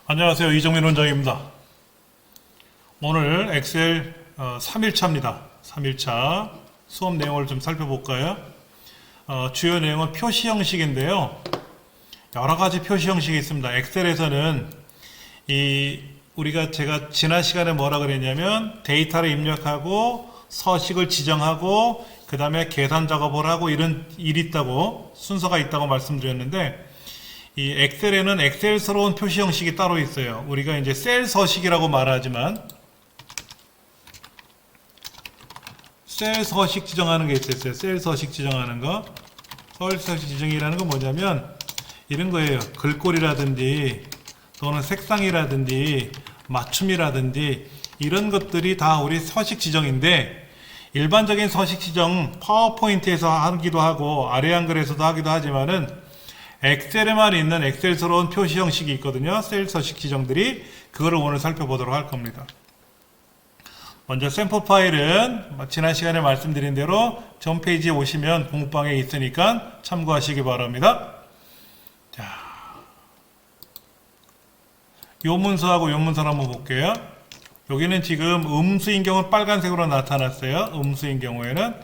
안녕하세요. 이정민 원장입니다. 오늘 엑셀 3일차입니다. 3일차 수업 내용을 좀 살펴볼까요? 주요 내용은 표시 형식인데요. 여러 가지 표시 형식이 있습니다. 엑셀에서는 제가 지난 시간에 뭐라 그랬냐면 데이터를 입력하고 서식을 지정하고 그 다음에 계산 작업을 하고 이런 일이 있다고 순서가 있다고 말씀드렸는데 이 엑셀에는 엑셀스러운 표시 형식이 따로 있어요. 우리가 이제 셀 서식이라고 말하지만 셀 서식 지정하는 게 있었어요. 셀 서식 지정하는 거. 셀 서식 지정이라는 건 뭐냐면 이런 거예요. 글꼴이라든지 또는 색상이라든지 맞춤이라든지 이런 것들이 다 우리 서식 지정인데 일반적인 서식 지정 파워포인트에서 하기도 하고 아래 한글에서도 하기도 하지만은 엑셀에만 있는 엑셀스러운 표시 형식이 있거든요. 셀 서식 지정들이. 그거를 오늘 살펴보도록 할 겁니다. 먼저 샘플 파일은 지난 시간에 말씀드린 대로 전 페이지에 오시면 공부방에 있으니까 참고하시기 바랍니다. 자, 요 문서하고 요 문서를 한번 볼게요. 여기는 지금 음수인 경우는 빨간색으로 나타났어요. 음수인 경우에는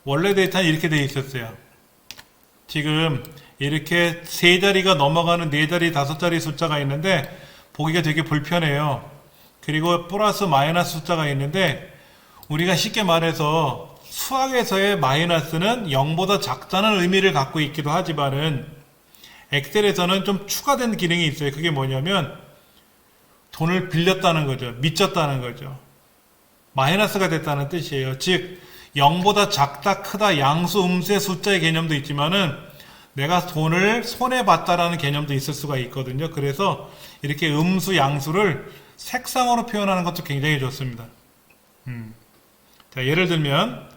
원래 데이터는 이렇게 되어 있었어요. 지금 이렇게 세 자리가 넘어가는 네 자리, 다섯 자리 숫자가 있는데 보기가 되게 불편해요. 그리고 플러스 마이너스 숫자가 있는데 우리가 쉽게 말해서 수학에서의 마이너스는 0보다 작다는 의미를 갖고 있기도 하지만은 엑셀에서는 좀 추가된 기능이 있어요. 그게 뭐냐면 돈을 빌렸다는 거죠. 미쳤다는 거죠. 마이너스가 됐다는 뜻이에요. 즉 0보다 작다, 크다, 양수, 음수의 숫자의 개념도 있지만은 내가 돈을 손해봤다라는 개념도 있을 수가 있거든요. 그래서 이렇게 음수, 양수를 색상으로 표현하는 것도 굉장히 좋습니다. 자, 예를 들면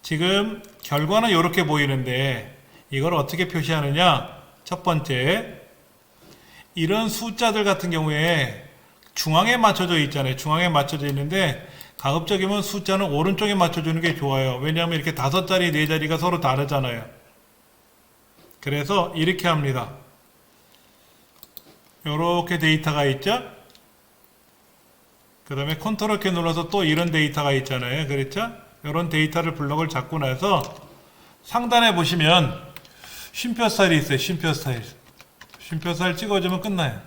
지금 결과는 이렇게 보이는데 이걸 어떻게 표시하느냐? 첫 번째, 이런 숫자들 같은 경우에 중앙에 맞춰져 있잖아요. 중앙에 맞춰져 있는데 가급적이면 숫자는 오른쪽에 맞춰주는 게 좋아요. 왜냐하면 이렇게 다섯 자리, 네 자리가 서로 다르잖아요. 그래서 이렇게 합니다. 이렇게 데이터가 있죠? 그 다음에 컨트롤 키 눌러서 또 이런 데이터가 있잖아요. 그렇죠? 이런 데이터를 블럭을 잡고 나서 상단에 보시면 쉼표 스타일이 있어요. 쉼표 스타일. 쉼표 스타일 찍어주면 끝나요.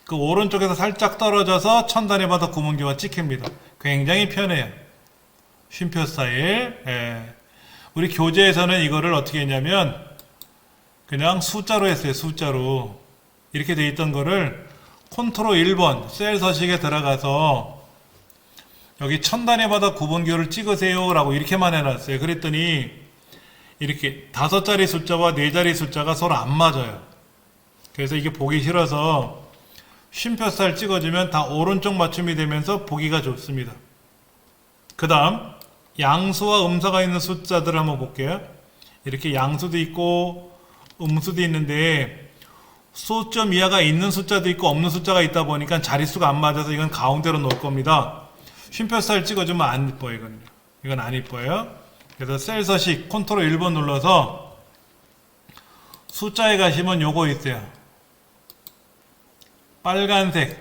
그 오른쪽에서 살짝 떨어져서 천 단위마다 구문기가 찍힙니다. 굉장히 편해요. 쉼표 스타일. 예. 우리 교재에서는 이거를 어떻게 했냐면 그냥 숫자로 했어요. 숫자로. 이렇게 돼 있던 거를 컨트롤 1번 셀 서식에 들어가서 여기 천 단위마다 구분기호를 찍으세요 라고 이렇게만 해놨어요. 그랬더니 이렇게 다섯 자리 숫자와 네 자리 숫자가 서로 안 맞아요. 그래서 이게 보기 싫어서 쉼표 스타일 찍어주면 다 오른쪽 맞춤이 되면서 보기가 좋습니다. 그 다음 양수와 음수가 있는 숫자들을 한번 볼게요. 이렇게 양수도 있고 음수도 있는데 소점 이하가 있는 숫자도 있고 없는 숫자가 있다 보니까 자릿수가 안 맞아서 이건 가운데로 놓을 겁니다. 쉼표 스타일 찍어주면 안 이뻐요. 이건 안 이뻐요. 그래서 셀 서식 컨트롤 1번 눌러서 숫자에 가시면 요거 있어요. 빨간색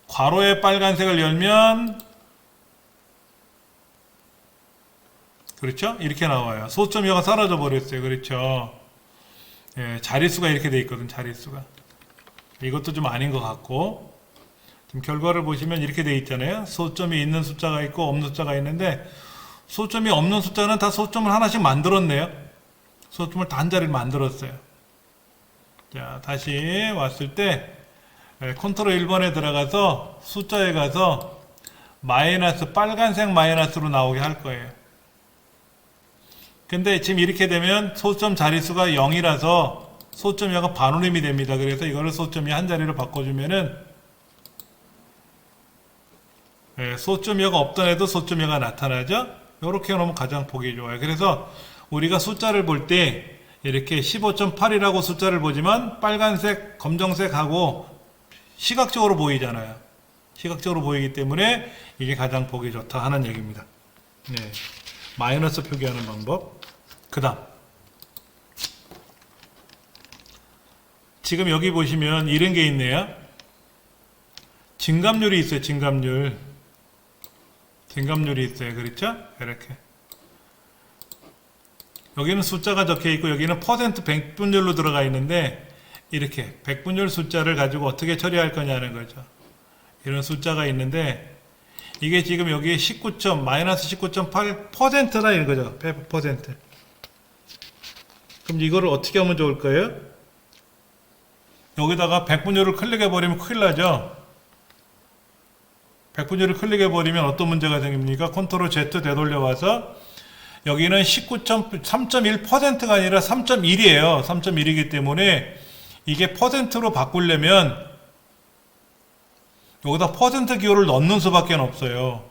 괄호에 빨간색을 열면 그렇죠? 이렇게 나와요. 소점이가 사라져 버렸어요. 그렇죠? 예, 자릿수가 이렇게 돼 있거든. 자릿수가. 이것도 좀 아닌 것 같고 지금 결과를 보시면 이렇게 돼 있잖아요. 소점이 있는 숫자가 있고 없는 숫자가 있는데 소점이 없는 숫자는 다 소점을 하나씩 만들었네요. 소점을 다 한 자리를 만들었어요. 자, 다시 왔을 때 컨트롤 1번에 들어가서 숫자에 가서 마이너스 빨간색 마이너스로 나오게 할 거예요. 근데 지금 이렇게 되면 소점 자릿수가 0이라서 소점이가 반올림이 됩니다. 그래서 이거를 소점이 한 자리로 바꿔주면은 소점이가 없던 애도 소점이가 나타나죠. 이렇게 놓으면 가장 보기 좋아요. 그래서 우리가 숫자를 볼 때 이렇게 15.8이라고 숫자를 보지만 빨간색, 검정색하고 시각적으로 보이잖아요. 시각적으로 보이기 때문에 이게 가장 보기 좋다 하는 얘기입니다. 네. 마이너스 표기하는 방법. 그 다음 지금 여기 보시면 이런 게 있네요. 증감률이 있어요. 증감률이 있어요. 그렇죠? 이렇게. 여기는 숫자가 적혀 있고 여기는 퍼센트 백분율로 들어가 있는데 이렇게 백분율 숫자를 가지고 어떻게 처리할 거냐는 거죠. 이런 숫자가 있는데 이게 지금 여기에 19.-19.8%라 이런 거죠. %. 그럼 이거를 어떻게 하면 좋을까요? 여기다가 백분율을 클릭해버리면 큰일 나죠. 백분율을 클릭해버리면 어떤 문제가 생깁니까? 컨트롤 Z 되돌려와서 여기는 3.1%가 아니라 3.1이에요. 3.1이기 때문에 이게 퍼센트로 바꾸려면 여기다 퍼센트 기호를 넣는 수밖에 없어요.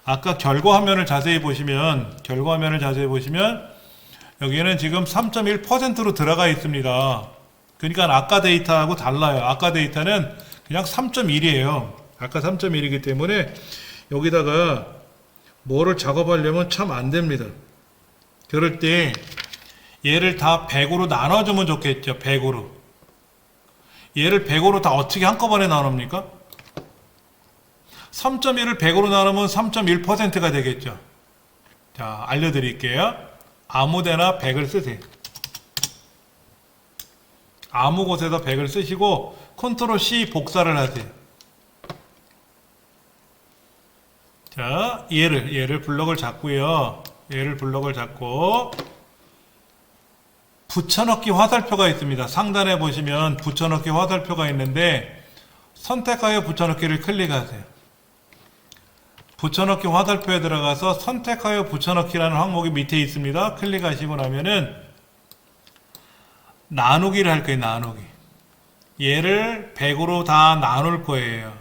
아까 결과 화면을 자세히 보시면 여기는 지금 3.1%로 들어가 있습니다. 그러니까 아까 데이터하고 달라요. 아까 데이터는 그냥 3.1이에요. 아까 3.1이기 때문에 여기다가 뭐를 작업하려면 참 안 됩니다. 그럴 때 얘를 다 100으로 나눠주면 좋겠죠. 100으로. 얘를 100으로 다 어떻게 한꺼번에 나눕니까? 3.1을 100으로 나누면 3.1%가 되겠죠. 자, 알려드릴게요. 아무데나 100을 쓰세요. 아무 곳에서 100을 쓰시고 컨트롤 C 복사를 하세요. 자, 얘를 블럭을 잡고요. 얘를 블럭을 잡고 붙여넣기 화살표가 있습니다. 상단에 보시면 붙여넣기 화살표가 있는데 선택하여 붙여넣기를 클릭하세요. 붙여넣기 화살표에 들어가서 선택하여 붙여넣기라는 항목이 밑에 있습니다. 클릭하시고 나면은 나누기를 할 거예요. 나누기. 얘를 100으로 다 나눌 거예요.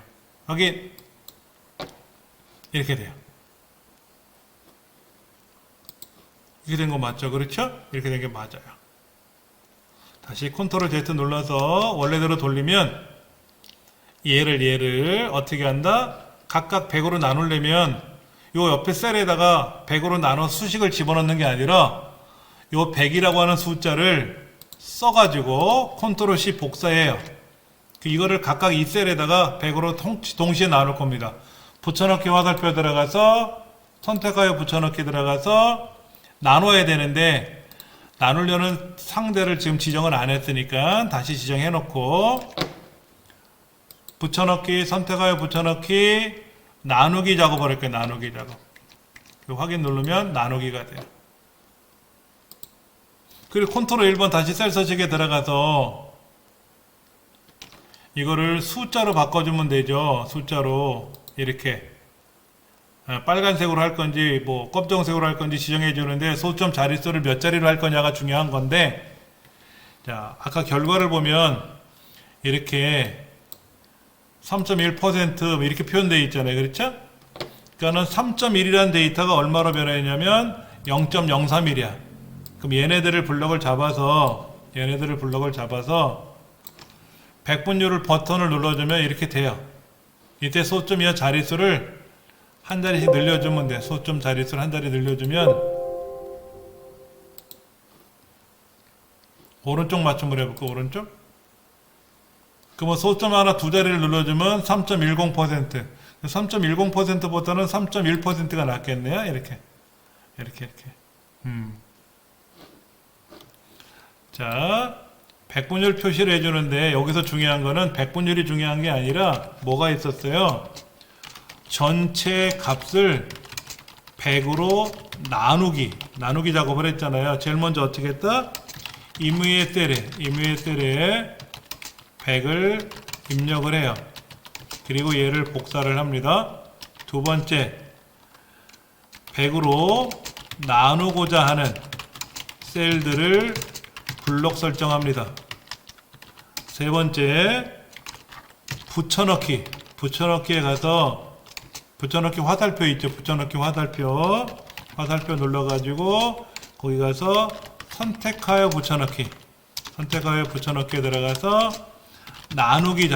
여기 이렇게 돼요. 이렇게 된 거 맞죠? 그렇죠? 이렇게 된 게 맞아요. 다시 컨트롤 Z 눌러서 원래대로 돌리면 얘를 어떻게 한다? 각각 100으로 나누려면 요 옆에 셀에다가 100으로 나눠 수식을 집어넣는 게 아니라 요 100이라고 하는 숫자를 써가지고 컨트롤 C 복사해요. 이거를 각각 이 셀에다가 100으로 동시에 나눌 겁니다. 붙여넣기 화살표 들어가서 선택하여 붙여넣기 들어가서 나눠야 되는데 나누려는 상대를 지금 지정을 안 했으니까 다시 지정해 놓고 붙여넣기 선택하여 붙여넣기 나누기 작업을 할게요. 나누기 작업. 확인 누르면 나누기가 돼요. 그리고 컨트롤 1번 다시 셀 서식에 들어가서 이거를 숫자로 바꿔주면 되죠. 숫자로 이렇게 빨간색으로 할 건지 뭐 검정색으로 할 건지 지정해 주는데 소점 자릿수를 몇 자리로 할 거냐가 중요한 건데 자 아까 결과를 보면 이렇게 3.1% 이렇게 표현되어 있잖아요. 그렇죠? 그러니까는 3.1이라는 데이터가 얼마로 변했냐면 0.03이야. 그럼 얘네들을 블럭을 잡아서 백분율을 버튼을 눌러주면 이렇게 돼요. 이때 소점이와 자릿수를 한 자리씩 늘려주면 돼. 소점 자릿수를 한 자리 늘려주면 오른쪽 맞춤을 해볼까? 오른쪽? 그러면 소점 하나 두 자리를 눌러주면 3.10%. 3.10%보다는 3.1%가 낫겠네요. 이렇게. 자, 백분율 표시를 해주는데 여기서 중요한 거는 백분율이 중요한 게 아니라 뭐가 있었어요? 전체 값을 100으로 나누기 작업을 했잖아요. 제일 먼저 어떻게 했다? 임의의 셀에 100을 입력을 해요. 그리고 얘를 복사를 합니다. 두 번째 100으로 나누고자 하는 셀들을 블록 설정합니다. 세 번째 붙여넣기에 가서 붙여넣기 화살표 있죠. 붙여넣기 화살표 눌러가지고 거기 가서 선택하여 붙여넣기에 들어가서 나누기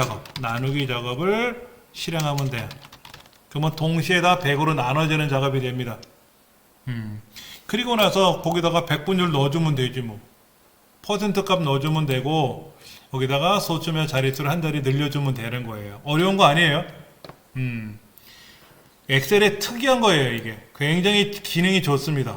작업을 실행하면 돼요. 그러면 동시에 다 100으로 나눠지는 작업이 됩니다. 그리고 나서 거기다가 백분율 넣어주면 되지 뭐. 퍼센트 값 넣어주면 되고 여기다가 소수며 자릿수를 한 자리 늘려주면 되는 거예요. 어려운 거 아니에요. 엑셀의 특이한 거예요. 이게 굉장히 기능이 좋습니다.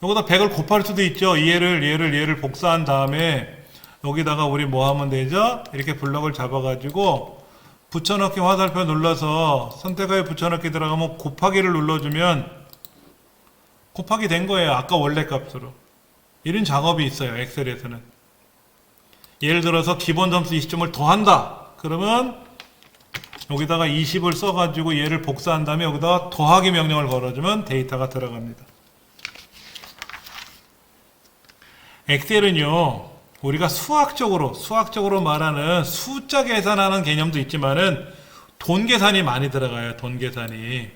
여기다 100을 곱할 수도 있죠. 얘를 복사한 다음에 여기다가 우리 뭐 하면 되죠? 이렇게 블럭을 잡아가지고 붙여넣기 화살표 눌러서 선택하여 붙여넣기 들어가면 곱하기를 눌러주면 곱하기 된 거예요. 아까 원래 값으로. 이런 작업이 있어요. 엑셀에서는. 예를 들어서 기본 점수 20점을 더한다. 그러면 여기다가 20을 써가지고 얘를 복사한 다음에 여기다가 더하기 명령을 걸어주면 데이터가 들어갑니다. 엑셀은요, 우리가 수학적으로 말하는 숫자 계산하는 개념도 있지만은 돈 계산이 많이 들어가요. 돈 계산이.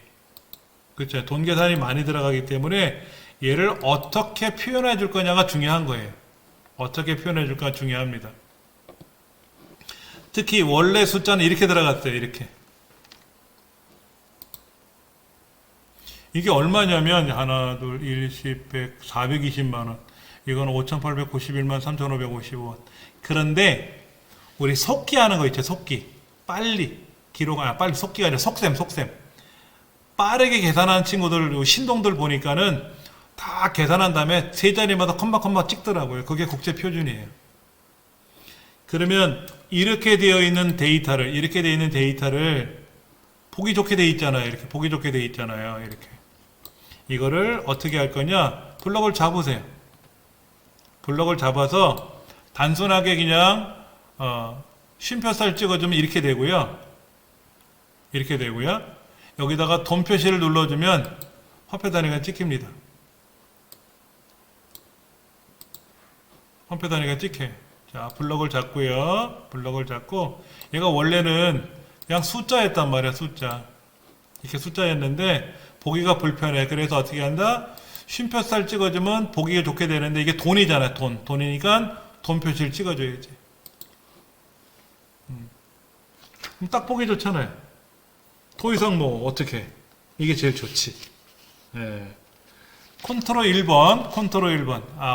그렇죠. 돈 계산이 많이 들어가기 때문에 얘를 어떻게 표현해 줄 거냐가 중요한 거예요. 어떻게 표현해 줄까 중요합니다. 특히 원래 숫자는 이렇게 들어갔어요. 이렇게. 이게 얼마냐면 하나, 둘, 1, 10, 100, 420만 원. 이건 5,891만 3,550원. 그런데 우리 속기 하는 거 있죠. 속기. 빨리. 빨리 속기가 아니라 속셈. 빠르게 계산하는 친구들, 신동들 보니까는 다 계산한 다음에 세 자리마다 컴마 찍더라고요. 그게 국제 표준이에요. 그러면 이렇게 되어 있는 데이터를 보기 좋게 돼 있잖아요. 이렇게 보기 좋게 돼 있잖아요. 이렇게. 이거를 어떻게 할 거냐? 블럭을 잡으세요. 블럭을 잡아서 단순하게 그냥 쉼표살 찍어주면 이렇게 되고요. 여기다가 돈 표시를 눌러주면 화폐 단위가 찍힙니다. 화폐 단위가 찍혀요. 자, 블럭을 잡고요. 블럭을 잡고 얘가 원래는 그냥 숫자였단 말이야. 숫자. 이렇게 숫자였는데 보기가 불편해. 그래서 어떻게 한다? 쉼표살 찍어주면 보기가 좋게 되는데 이게 돈이잖아요. 돈이니까 돈 표시를 찍어줘야지. 그럼 딱 보기 좋잖아요. 더 이상 뭐 어떻게? 이게 제일 좋지. 예. 컨트롤 1번.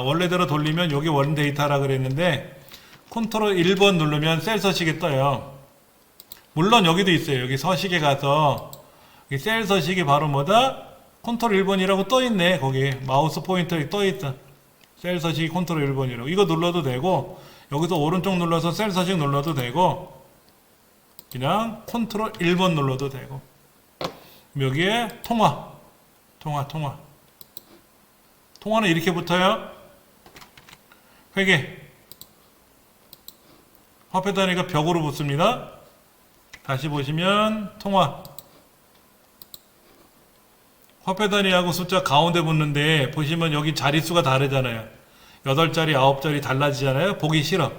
원래대로 돌리면 여기 원 데이터라 그랬는데 컨트롤 1번 누르면 셀 서식이 떠요. 물론 여기도 있어요. 여기 서식에 가서 셀 서식이 바로 뭐다? 컨트롤 1번이라고 떠있네. 거기 마우스 포인터에 떠있다. 셀 서식이 컨트롤 1번이라고. 이거 눌러도 되고 여기서 오른쪽 눌러서 셀 서식 눌러도 되고 그냥 컨트롤 1번 눌러도 되고 여기에 통화는 이렇게 붙어요. 회계 화폐 단위가 벽으로 붙습니다. 다시 보시면 통화 화폐 단위하고 숫자 가운데 붙는데 보시면 여기 자릿수가 다르잖아요. 8자리, 9자리 달라지잖아요. 보기 싫어.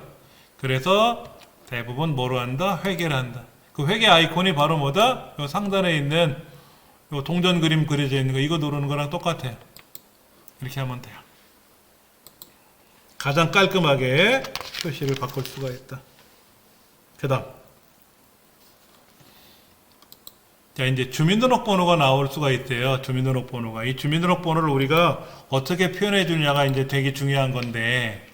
그래서 대부분 뭐로 한다? 회계를 한다. 그 회계 아이콘이 바로 뭐다? 요 상단에 있는 요 동전 그림 그려져 있는 거 이거 누르는 거랑 똑같아요. 이렇게 하면 돼요. 가장 깔끔하게 표시를 바꿀 수가 있다. 그 다음 자, 이제 주민등록번호가 나올 수가 있대요. 주민등록번호가. 이 주민등록번호를 우리가 어떻게 표현해 주냐가 이제 되게 중요한 건데,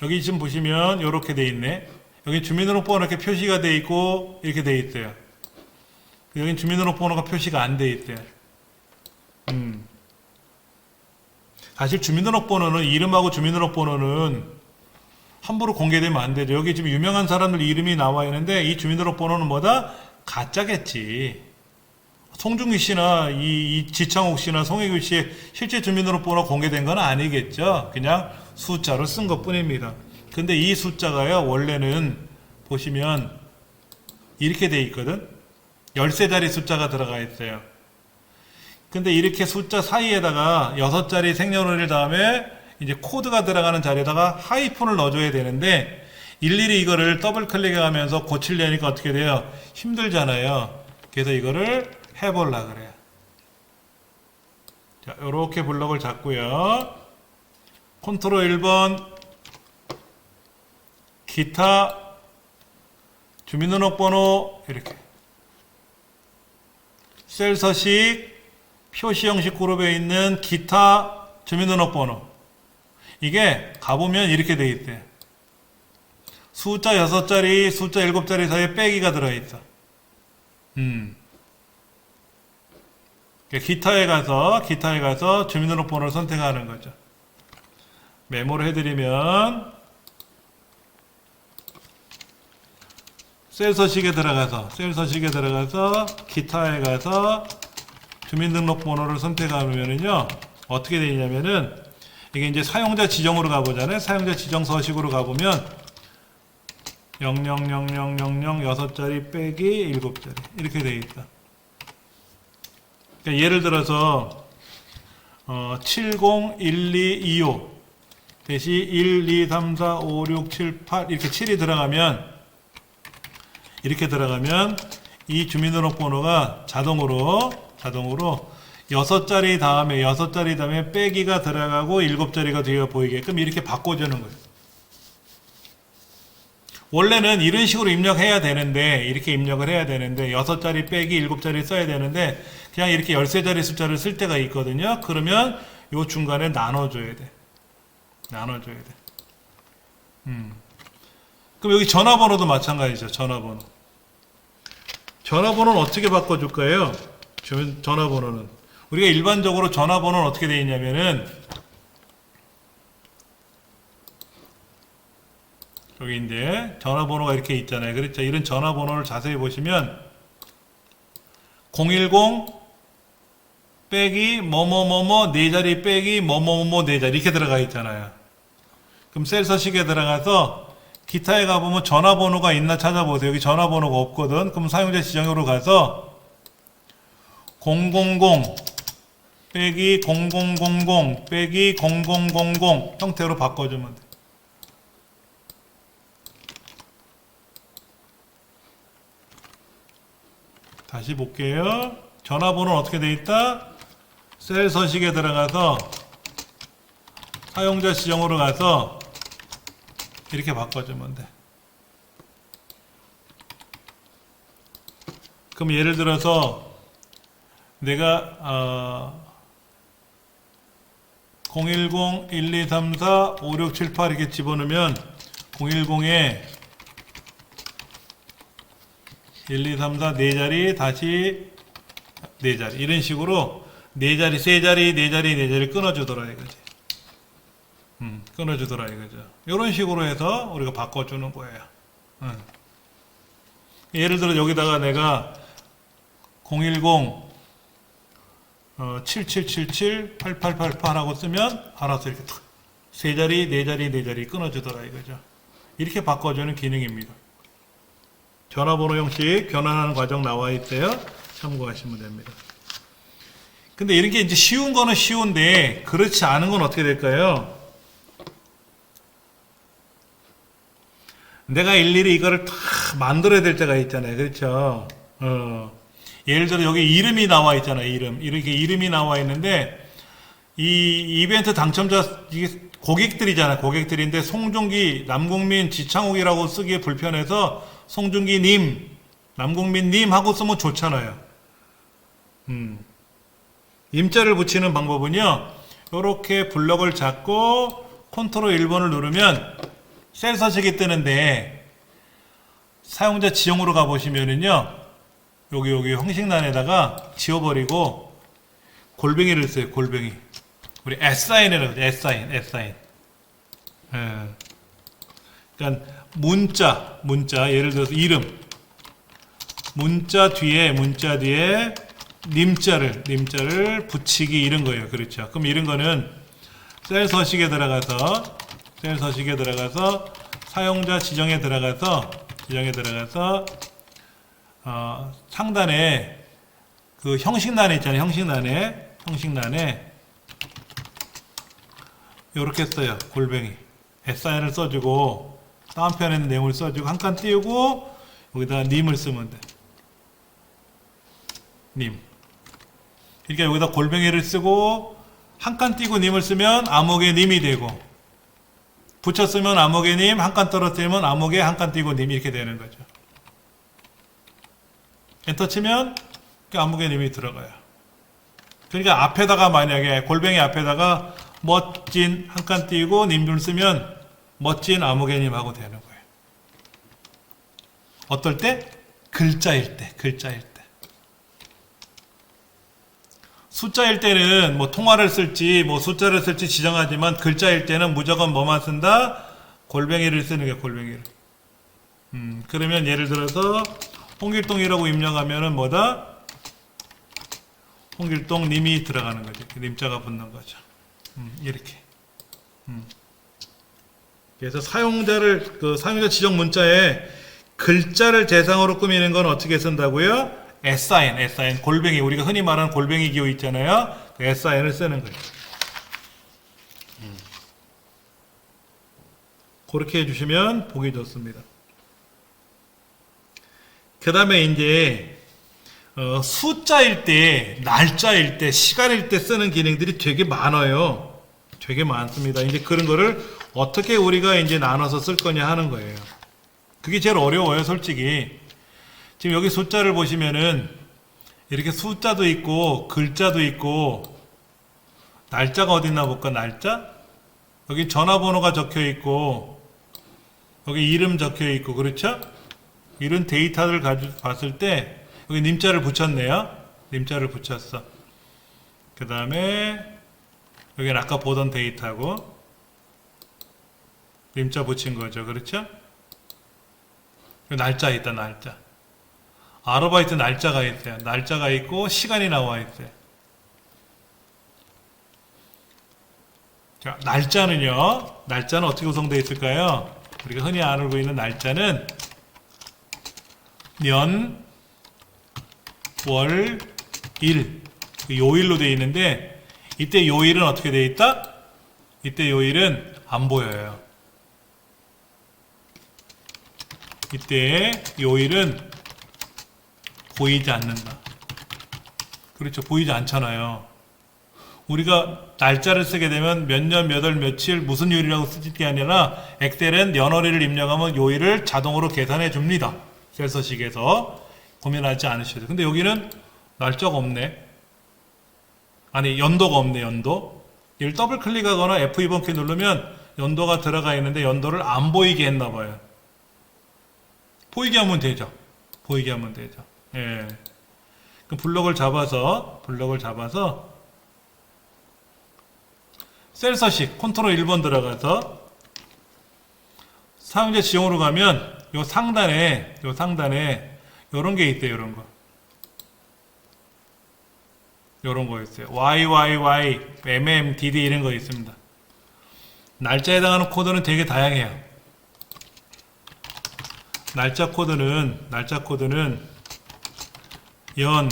여기 지금 보시면 이렇게 돼 있네. 여기 주민등록번호 이렇게 표시가 돼 있고, 이렇게 돼 있어요. 여기 주민등록번호가 표시가 안 돼 있대요. 사실 주민등록번호는, 이름하고 주민등록번호는 함부로 공개되면 안 되죠. 여기 지금 유명한 사람들 이름이 나와 있는데 이 주민등록번호는 뭐다? 가짜겠지. 송중기 씨나 이 지창욱 씨나 송혜교 씨의 실제 주민등록번호 공개된 건 아니겠죠. 그냥 숫자로 쓴 것뿐입니다. 근데 이 숫자가요, 원래는 보시면 이렇게 돼 있거든. 13자리 숫자가 들어가 있어요. 근데 이렇게 숫자 사이에다가 6자리 생년월일 다음에 이제 코드가 들어가는 자리에다가 하이픈을 넣어줘야 되는데 일일이 이거를 더블 클릭하면서 고치려니까 어떻게 돼요? 힘들잖아요. 그래서 이거를 해보려 그래요. 자, 요렇게 블럭을 잡고요. 컨트롤 1번 기타 주민등록번호 이렇게 셀 서식 표시 형식 그룹에 있는 기타 주민등록번호. 이게 가보면 이렇게 돼 있대. 숫자 6자리, 숫자 7자리 사이에 빼기가 들어있어. 기타에 가서 주민등록번호를 선택하는 거죠. 메모를 해드리면 셀 서식에 들어가서 기타에 가서 주민등록번호를 선택하면은요 어떻게 되냐면은 이게 이제 사용자 지정으로 가보잖아요. 사용자 지정 서식으로 가보면 000000 6자리 빼기 7자리 이렇게 돼 있다. 그러니까 예를 들어서 701225 대시 1, 2, 3, 4, 5, 6, 7, 8 이렇게 7이 들어가면 이 주민등록번호가 자동으로 6자리 다음에 빼기가 들어가고 7자리가 되어 보이게끔 이렇게 바꿔주는 거예요. 원래는 이런 식으로 입력해야 되는데 이렇게 입력을 해야 되는데 6자리 빼기 7자리 써야 되는데 그냥 이렇게 13자리 숫자를 쓸 때가 있거든요. 그러면 요 중간에 나눠줘야 돼. 그럼 여기 전화번호도 마찬가지죠. 전화번호는 어떻게 바꿔줄까요? 전화번호는 우리가 일반적으로 전화번호는 어떻게 되어 있냐면은 여기 이제 전화번호가 이렇게 있잖아요. 그렇죠? 이런 전화번호를 자세히 보시면 010 빼기 뭐뭐뭐뭐 4자리 빼기 뭐뭐뭐뭐 4자리 이렇게 들어가 있잖아요. 그럼 셀 서식에 들어가서 기타에 가보면 전화번호가 있나 찾아보세요. 여기 전화번호가 없거든. 그럼 사용자 지정으로 가서 000 빼기 0000 빼기 0000 형태로 바꿔주면 돼. 다시 볼게요. 전화번호는 어떻게 돼 있다? 셀 서식에 들어가서 사용자 지정으로 가서 이렇게 바꿔주면 돼. 그럼 예를 들어서 내가 010 1, 2, 3, 4, 5, 6, 7, 8 이렇게 집어넣으면 010에 1, 2, 3, 4 4자리 다시 4자리 이런 식으로 4자리, 3자리, 4자리, 4자리 끊어주더라 이거지. 끊어주더라 이거죠. 이런 식으로 해서 우리가 바꿔주는 거예요. 예를 들어 여기다가 내가 010 7777 8888 하고 쓰면 알아서 이렇게 3자리, 4자리, 4자리 끊어주더라 이거죠. 이렇게 바꿔주는 기능입니다. 전화번호 형식 변환하는 과정 나와 있어요. 참고하시면 됩니다. 근데 이런 게 이제 쉬운 거는 쉬운데 그렇지 않은 건 어떻게 될까요? 내가 일일이 이거를 다 만들어야 될 때가 있잖아요. 그렇죠? 예를 들어 여기 이름이 나와 있잖아요. 이렇게 이름이 나와 있는데 이 이벤트 당첨자 이게 고객들이잖아요. 고객들인데 송중기, 남궁민, 지창욱이라고 쓰기에 불편해서 송중기님, 남궁민님 하고 쓰면 좋잖아요. 임자를 붙이는 방법은요. 이렇게 블럭을 잡고 컨트롤 1번을 누르면 셀 서식이 뜨는데 사용자 지정으로 가보시면은요. 여기 형식란에다가 지워버리고 골뱅이를 써요. 골뱅이. 우리 S사인이라고 하죠. S사인. 그러니까 문자 예를 들어서 이름 문자 뒤에 님자를 붙이기 이런 거예요. 그렇죠. 그럼 이런 거는 셀 서식에 들어가서 사용자 지정에 들어가서 상단에 그 형식란에 있잖아요. 형식란에 요렇게 써요. 골뱅이 S사인을 써주고 다운편에 있는 내용을 써주고 한 칸 띄우고 여기다가 님을 쓰면 돼. 님. 그러니까 여기다 골뱅이를 쓰고 한 칸 띄고 님을 쓰면 암흑의 님이 되고 붙였으면 암흑의 님, 한 칸 떨어뜨리면 암흑의 한 칸 띄고 님 이렇게 되는 거죠. 엔터 치면 암흑의 님이 들어가요. 그러니까 앞에다가 만약에 골뱅이 앞에다가 멋진 한 칸 띄고 님줄 쓰면 멋진 아무개님하고 되는 거예요. 어떨 때? 글자일 때. 숫자일 때는 뭐 통화를 쓸지 뭐 숫자를 쓸지 지정하지만 글자일 때는 무조건 뭐만 쓴다? 골뱅이를 쓰는 게 골뱅이를. 그러면 예를 들어서 홍길동이라고 입력하면은 뭐다? 홍길동 님이 들어가는 거죠. 님자가 붙는 거죠. 이렇게. 그래서 사용자 지정 문자에 글자를 대상으로 꾸미는 건 어떻게 쓴다고요? SIN, 골뱅이. 우리가 흔히 말하는 골뱅이 기호 있잖아요. SIN을 쓰는 거예요. 그렇게 해주시면 보기 좋습니다. 그 다음에 이제 숫자일 때, 날짜일 때, 시간일 때 쓰는 기능들이 되게 많아요. 되게 많습니다. 이제 그런 거를 어떻게 우리가 이제 나눠서 쓸 거냐 하는 거예요. 그게 제일 어려워요, 솔직히. 지금 여기 숫자를 보시면은 이렇게 숫자도 있고 글자도 있고 날짜가 어디 있나 볼까? 날짜? 여기 전화번호가 적혀 있고 여기 이름 적혀 있고 그렇죠? 이런 데이터를 봤을 때 여기 님자를 붙였네요. 님자를 붙였어. 그 다음에 여기는 아까 보던 데이터고 님자 붙인 거죠. 그렇죠? 날짜 있다. 날짜. 아르바이트 날짜가 있어요. 날짜가 있고 시간이 나와 있어요. 자, 날짜는 어떻게 구성되어 있을까요? 우리가 흔히 알고 있는 날짜는 년, 월, 일, 요일로 되어 있는데 이때 요일은 어떻게 되어 있다? 이때 요일은 안 보여요. 이때 요일은 보이지 않는다. 그렇죠. 보이지 않잖아요. 우리가 날짜를 쓰게 되면 몇 년, 몇 월, 며칠, 무슨 요일이라고 쓰질 게 아니라 엑셀은 연월일을 입력하면 요일을 자동으로 계산해 줍니다. 셀서식에서 고민하지 않으셔도 돼요. 근데 여기는 날짜가 없네. 아니, 연도가 없네, 연도. 이를 더블 클릭하거나 F2번 키 누르면 연도가 들어가 있는데 연도를 안 보이게 했나 봐요. 보이게 하면 되죠. 보이게 하면 되죠. 예. 그럼 블럭을 잡아서 셀서식 컨트롤 1번 들어가서 사용자 지정으로 가면 요 상단에 요런 게 있대요. 요런 거 있어요. YYY, MM, DD 이런 거 있습니다. 날짜에 해당하는 코드는 되게 다양해요. 날짜 코드는 연,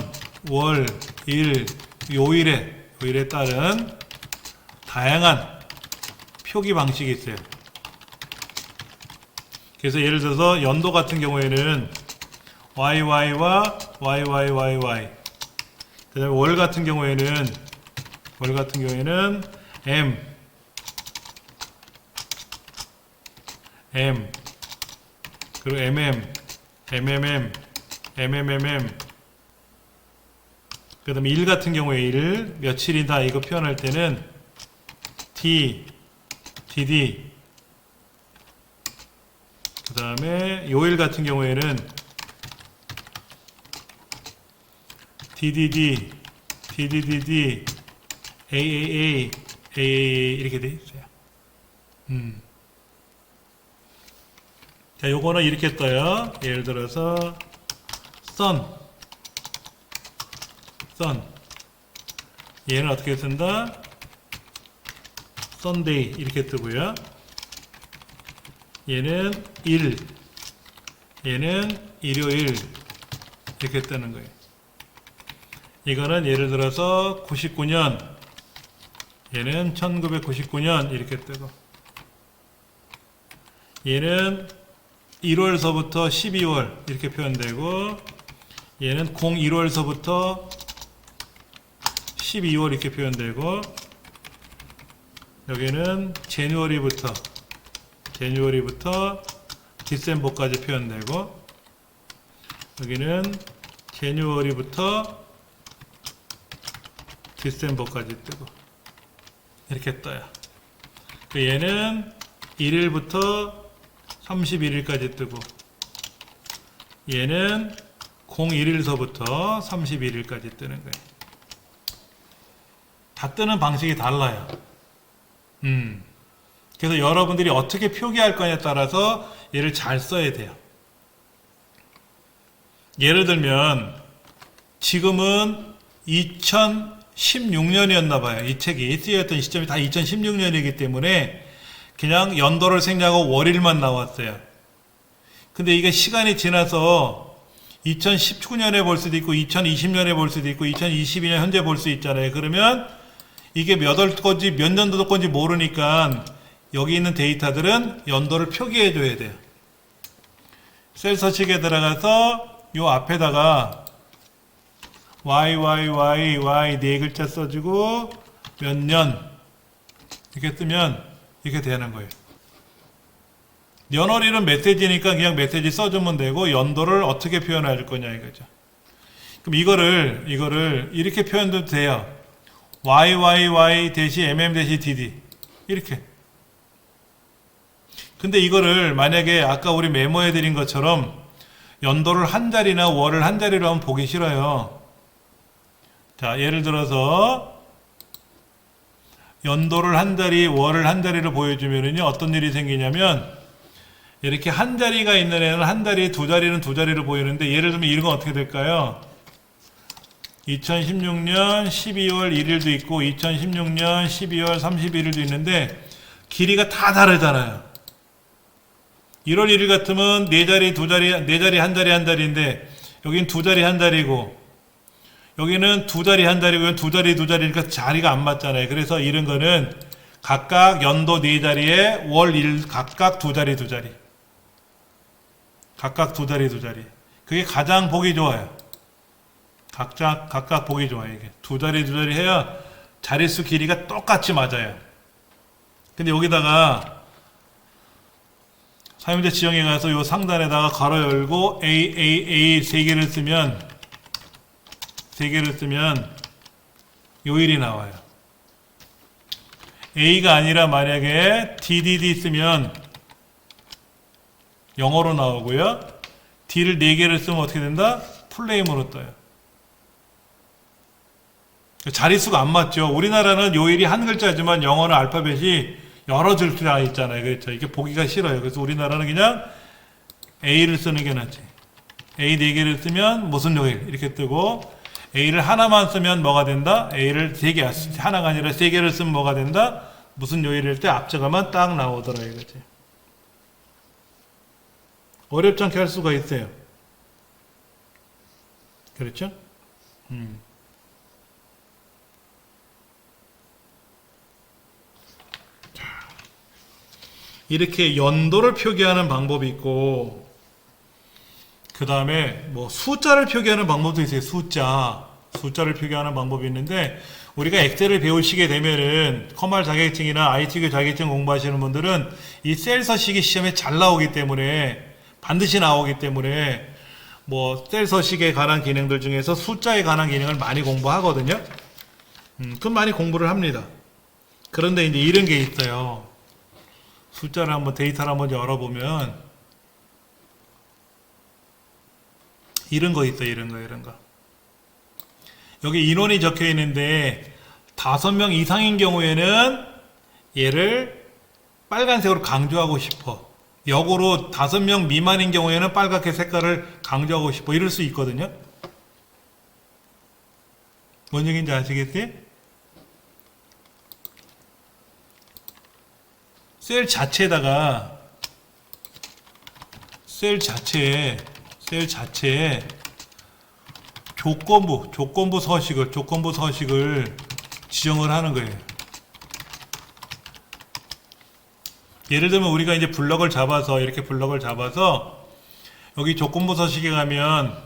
월, 일, 요일에 따른 다양한 표기 방식이 있어요. 그래서 예를 들어서 연도 같은 경우에는 YY와 YYYY. 그 다음에 월 같은 경우에는 M 그리고 MMM 그 다음에 일 같은 경우에 일 며칠이다 이거 표현할 때는 D, DD 그 다음에 요일 같은 경우에는 DDD, DDDD, AAA, AAA 이렇게 돼 있어요. 자, 요거는 이렇게 떠요. 예를 들어서 sun 얘는 어떻게 쓴다? Sunday 이렇게 뜨고요. 얘는 얘는 일요일 이렇게 뜨는 거예요. 이거는 예를 들어서 99년 얘는 1999년 이렇게 뜨고 얘는 1월서부터 12월 이렇게 표현되고 얘는 01월서부터 12월 이렇게 표현되고 여기는 제뉴어리부터 디셈버까지 표현되고 여기는 제뉴어리부터 디셈버까지 뜨고 이렇게 떠요. 얘는 1일부터 31일까지 뜨고 얘는 01일서부터 31일까지 뜨는 거예요. 다 뜨는 방식이 달라요. 그래서 여러분들이 어떻게 표기할 거냐에 따라서 얘를 잘 써야 돼요. 예를 들면 지금은 2016년이었나 봐요. 이 책이 쓰였던 시점이 다 2016년이기 때문에 그냥 연도를 생략하고 월일만 나왔어요. 근데 이게 시간이 지나서 2019년에 볼 수도 있고 2020년에 볼 수도 있고 2022년 현재 볼 수 있잖아요. 그러면 이게 몇 월 건지 몇 년도 건지 모르니까 여기 있는 데이터들은 연도를 표기해 줘야 돼요. 셀 서식에 들어가서 요 앞에다가 YYYY 네 글자 써주고 몇 년 이렇게 쓰면 이렇게 되는 거예요. 연월일은 메시지니까 그냥 메시지 써주면 되고 연도를 어떻게 표현할 거냐 이거죠. 그럼 이거를 이렇게 표현도 돼요. YYY-MM-DD 이렇게. 근데 이거를 만약에 아까 우리 메모해 드린 것처럼 연도를 한 자리나 월을 한 자리로 하면 보기 싫어요. 자, 예를 들어서 연도를 한 자리, 월을 한 자리로 보여주면은요 어떤 일이 생기냐면 이렇게 한 자리가 있는 애는 한 자리, 두 자리는 두 자리로 보이는데 예를 들면 이런 건 어떻게 될까요? 2016년 12월 1일도 있고 2016년 12월 31일도 있는데 길이가 다 다르잖아요. 1월 1일 같으면 네 자리, 두 자리, 네 자리, 한 자리, 한 자리인데 여긴 두 자리, 한 자리고 여기는 두 자리, 한 자리고 여기는 두 자리, 두 자리니까 자리가 안 맞잖아요. 그래서 이런 거는 각각 연도 네 자리에 월 1 각각 두 자리, 두 자리. 각각 두 자리, 두 자리. 그게 가장 보기 좋아요. 각각 보기 좋아요. 이게 두 자리, 두 자리 해야 자릿수 길이가 똑같이 맞아요. 근데 여기다가 사용자 지정에 가서 요 상단에다가 가로 열고 A 세 개를 쓰면 요일이 나와요. A가 아니라 만약에 DDD 쓰면 영어로 나오고요. D를 4개를 쓰면 어떻게 된다? 풀네임으로 떠요. 자릿수가 안 맞죠. 우리나라는 요일이 한 글자지만 영어는 알파벳이 여러 줄수가 있잖아요. 그렇죠. 이게 보기가 싫어요. 그래서 우리나라는 그냥 A를 쓰는 게 낫지. A 4개를 쓰면 무슨 요일 이렇게 뜨고 A를 하나만 쓰면 뭐가 된다? A를 3개, 하나가 아니라 3개를 쓰면 뭐가 된다? 무슨 요일일 때 앞자가만 딱 나오더라 이거지. 어렵지 않게 할 수가 있어요. 그렇죠? 이렇게 연도를 표기하는 방법이 있고 그 다음에 뭐 숫자를 표기하는 방법도 있어요. 숫자를 표기하는 방법이 있는데 우리가 엑셀을 배우시게 되면은 커말 자격증이나 IT교 자격증 공부하시는 분들은 이 셀 서식이 시험에 잘 나오기 때문에 반드시 나오기 때문에 뭐 셀 서식에 관한 기능들 중에서 숫자에 관한 기능을 많이 공부하거든요. 그럼 많이 공부를 합니다. 그런데 이제 이런 게 있어요. 숫자를 한번 데이터를 한번 열어보면 이런 거 있어요. 이런 거. 여기 인원이 적혀 있는데 5명 이상인 경우에는 얘를 빨간색으로 강조하고 싶어. 역으로 5명 미만인 경우에는 빨갛게 색깔을 강조하고 싶어. 이럴 수 있거든요. 뭔 얘기인지 아시겠지? 셀 자체에다가 셀 자체에 조건부 서식을 지정을 하는 거예요. 예를 들면 우리가 이제 블럭을 잡아서 여기 조건부 서식에 가면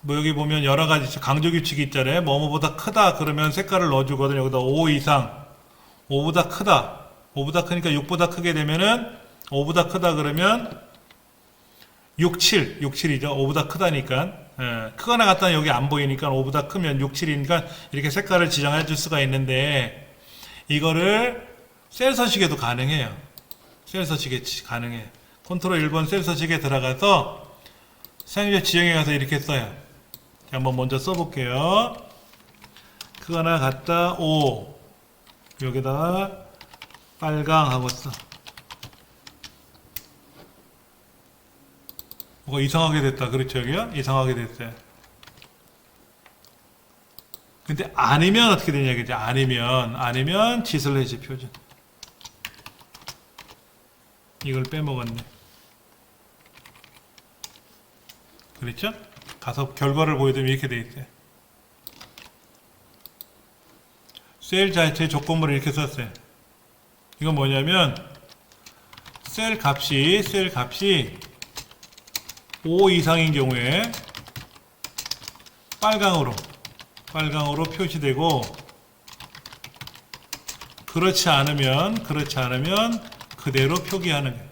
뭐 여기 보면 여러 가지 강조 규칙이 있잖아요. 뭐뭐보다 크다 그러면 색깔을 넣어주거든요. 여기다 5 이상, 5보다 크다. 5보다 크니까 6보다 크게 되면은 5보다 크다 그러면 6, 7이죠. 5보다 크다니까. 크거나 같다는 여기 안 보이니까 5보다 크면 6, 7이니까 이렇게 색깔을 지정해 줄 수가 있는데 이거를 셀 서식에도 가능해요. 셀 서식에 가능해. 컨트롤 1번 셀 서식에 들어가서 사용자 지정에 가서 이렇게 써요. 자, 한번 먼저 써볼게요. 크거나 같다 5 여기다가 빨강 하고 써. 뭐가 이상하게 됐다. 그렇죠, 여기요? 이상하게 됐어요. 근데 아니면 어떻게 되냐, 그죠? 아니면 지슬래시 표준. 이걸 빼먹었네. 그렇죠? 가서 결과를 보여드리면 이렇게 돼 있어요. 셀 자체 조건부를 이렇게 썼어요. 이건 뭐냐면 셀 값이 5 이상인 경우에 빨강으로 표시되고 그렇지 않으면 그대로 표기하는 거예요.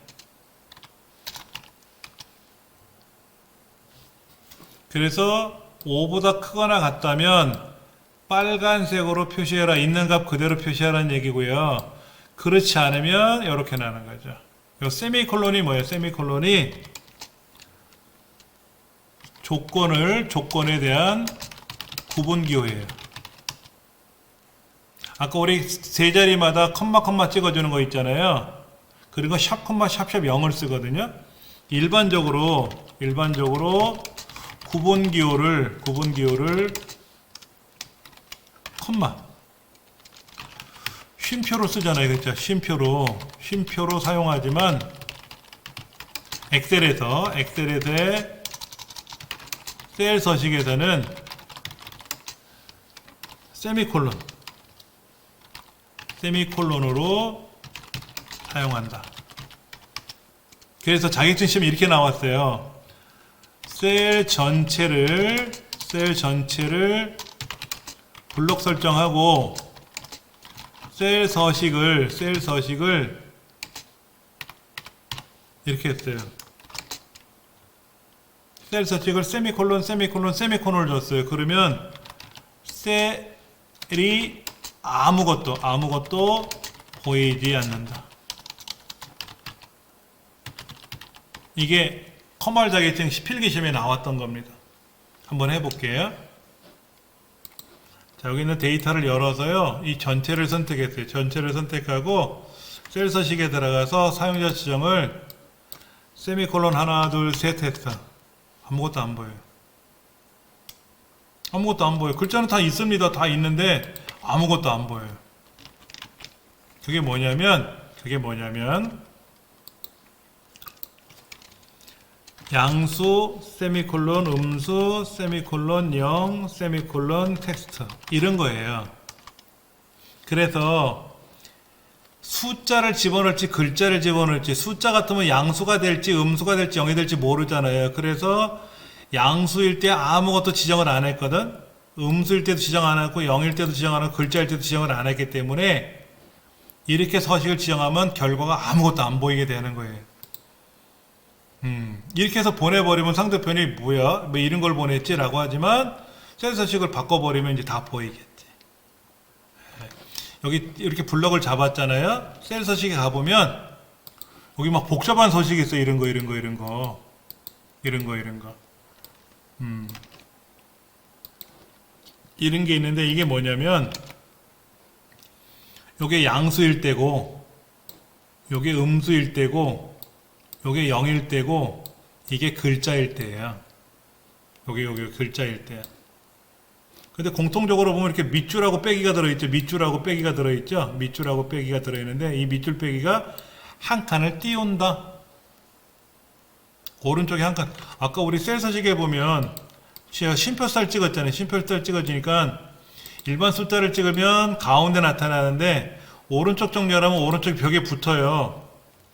그래서 5보다 크거나 같다면 빨간색으로 표시해라. 있는 값 그대로 표시하라는 얘기고요. 그렇지 않으면 이렇게 나는 거죠. 이 세미콜론이 뭐예요? 세미콜론이 조건에 대한 구분기호예요. 아까 우리 세 자리마다 컴마 찍어주는 거 있잖아요. 그리고 샵 0을 쓰거든요. 일반적으로 구분기호를 쉼표로 쓰잖아요. 그렇죠? 쉼표로 사용하지만 엑셀에서의 셀 서식에서는 세미콜론으로 사용한다. 그래서 자격증 시험에 이렇게 나왔어요. 셀 전체를 블록 설정하고 셀 서식을 이렇게 했어요. 셀 서식을 세미콜론을 줬어요. 그러면 셀이 아무것도 보이지 않는다. 이게 커말 자격증 필기 시험에 나왔던 겁니다. 한번 해볼게요. 자, 여기 있는 데이터를 열어서요. 이 전체를 선택했어요. 전체를 선택하고 셀 서식에 들어가서 사용자 지정을 세미콜론 하나 둘 셋 했어. 아무것도 안 보여요. 글자는 다 있습니다. 다 있는데 아무것도 안 보여요. 그게 뭐냐면 양수, 세미콜론, 음수, 세미콜론, 0, 세미콜론, 텍스트 이런 거예요. 그래서 숫자를 집어넣을지 글자를 집어넣을지 숫자 같으면 양수가 될지 음수가 될지 0이 될지 모르잖아요. 그래서 양수일 때 아무것도 지정을 안 했거든. 음수일 때도 지정 안 했고 0일 때도 지정 안 했고 글자일 때도 지정을 안 했기 때문에 이렇게 서식을 지정하면 결과가 아무것도 안 보이게 되는 거예요. 이렇게 해서 보내버리면 상대편이 뭐야? 뭐 이런 걸 보냈지? 라고 하지만 셀 서식을 바꿔버리면 이제 다 보이겠지. 여기 이렇게 블럭을 잡았잖아요. 셀 서식에 가보면 여기 막 복잡한 서식이 있어. 이런 거. 이런 게 있는데 이게 뭐냐면 요게 양수일 때고 요게 음수일 때고 요게 0일 때고 이게 글자일 때예요. 요게 글자일 때야. 근데 공통적으로 보면 이렇게 밑줄하고 빼기가 들어있죠. 밑줄하고 빼기가 들어있는데 이 밑줄 빼기가 한 칸을 띄운다. 오른쪽에 한 칸. 아까 우리 셀 서식에 보면 제가 쉼표살 찍었잖아요. 쉼표살 찍어지니까 일반 숫자를 찍으면 가운데 나타나는데 오른쪽 정렬하면 오른쪽 벽에 붙어요.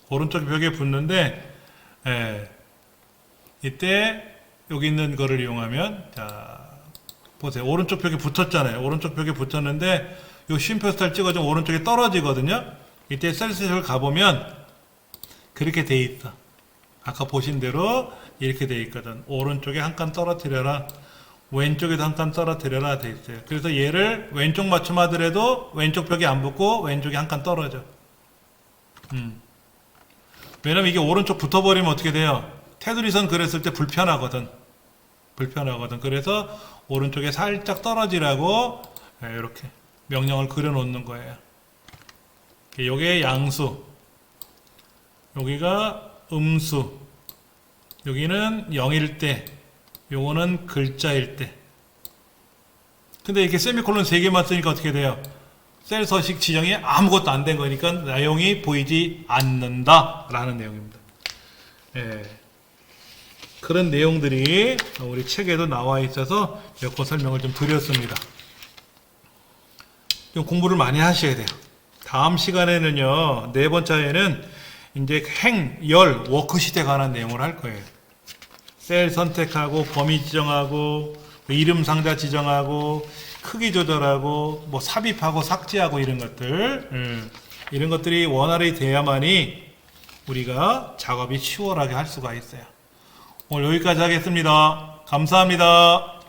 오른쪽 벽에 붙는데 이때 여기 있는 거를 이용하면 자 보세요. 오른쪽 벽에 붙었잖아요. 오른쪽 벽에 붙었는데 요 쉼표살 찍어주면 오른쪽에 떨어지거든요. 이때 셀시를 가보면 그렇게 돼 있어. 아까 보신 대로 이렇게 돼 있거든. 오른쪽에 한 칸 떨어뜨려라. 왼쪽에도 한 칸 떨어뜨려라 돼 있어요. 그래서 얘를 왼쪽 맞춤하더라도 왼쪽 벽에 안 붙고 왼쪽에 한 칸 떨어져. 왜냐면 이게 오른쪽 붙어버리면 어떻게 돼요? 테두리선 그렸을 때 불편하거든. 그래서 오른쪽에 살짝 떨어지라고 이렇게 명령을 그려놓는 거예요. 요게 양수, 여기가 음수, 여기는 0일 때, 요거는 글자일 때. 근데 이렇게 세미콜론 3개만 쓰니까 어떻게 돼요? 셀 서식 지정이 아무것도 안 된 거니까 내용이 보이지 않는다 라는 내용입니다. 예. 그런 내용들이 우리 책에도 나와 있어서 몇 거 설명을 좀 드렸습니다. 좀 공부를 많이 하셔야 돼요. 다음 시간에는요, 4번째에는 이제 행, 열, 워크시트에 관한 내용을 할 거예요. 셀 선택하고, 범위 지정하고, 이름 상자 지정하고, 크기 조절하고, 뭐 삽입하고, 삭제하고 이런 것들, 이런 것들이 원활히 돼야만이 우리가 작업이 치열하게 할 수가 있어요. 오늘 여기까지 하겠습니다. 감사합니다.